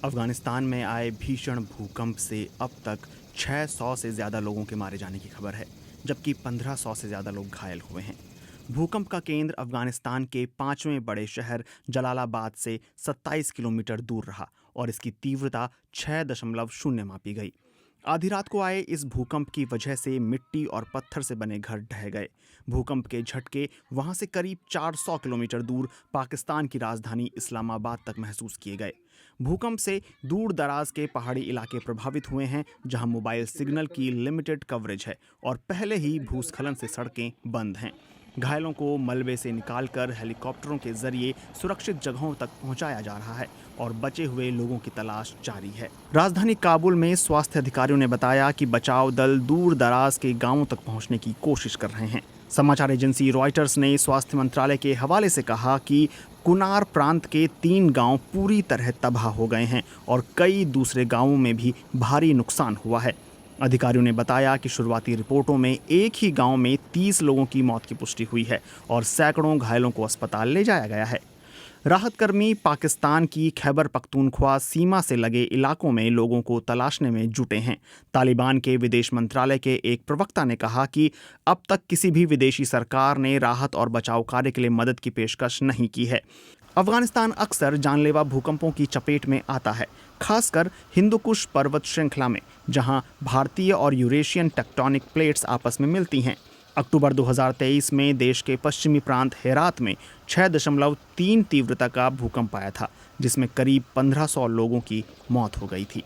अफगानिस्तान में आए भीषण भूकंप से अब तक 600 से ज़्यादा लोगों के मारे जाने की खबर है, जबकि 1500 से ज़्यादा लोग घायल हुए हैं। भूकंप का केंद्र अफगानिस्तान के पांचवें बड़े शहर जलालाबाद से 27 किलोमीटर दूर रहा और इसकी तीव्रता 6.0 मापी गई। आधी रात को आए इस भूकंप की वजह से मिट्टी और पत्थर से बने घर ढह गए। भूकंप के झटके वहां से करीब 400 किलोमीटर दूर पाकिस्तान की राजधानी इस्लामाबाद तक महसूस किए गए। भूकंप से दूर दराज के पहाड़ी इलाके प्रभावित हुए हैं, जहां मोबाइल सिग्नल की लिमिटेड कवरेज है और पहले ही भूस्खलन से सड़कें बंद हैं। घायलों को मलबे से निकालकर हेलीकॉप्टरों के जरिए सुरक्षित जगहों तक पहुंचाया जा रहा है और बचे हुए लोगों की तलाश जारी है। राजधानी काबुल में स्वास्थ्य अधिकारियों ने बताया कि बचाव दल दूर दराज के गांवों तक पहुंचने की कोशिश कर रहे हैं। समाचार एजेंसी रॉयटर्स ने स्वास्थ्य मंत्रालय के हवाले से कहा कि कुनार प्रांत के 3 गांव पूरी तरह तबाह हो गए हैं और कई दूसरे गांवों में भी भारी नुकसान हुआ है। अधिकारियों ने बताया कि शुरुआती रिपोर्टों में एक ही गांव में 30 लोगों की मौत की पुष्टि हुई है और सैकड़ों घायलों को अस्पताल ले जाया गया है। राहत कर्मी पाकिस्तान की खैबर पख्तूनख्वा सीमा से लगे इलाकों में लोगों को तलाशने में जुटे हैं। तालिबान के विदेश मंत्रालय के एक प्रवक्ता ने कहा कि अब तक किसी भी विदेशी सरकार ने राहत और बचाव कार्य के लिए मदद की पेशकश नहीं की है। अफगानिस्तान अक्सर जानलेवा भूकंपों की चपेट में आता है, खासकर हिंदुकुश पर्वत श्रृंखला में, जहां भारतीय और यूरेशियन टेक्टोनिक प्लेट्स आपस में मिलती हैं। अक्टूबर 2023 में देश के पश्चिमी प्रांत हेरात में 6.3 तीव्रता का भूकंप आया था, जिसमें करीब 1500 लोगों की मौत हो गई थी।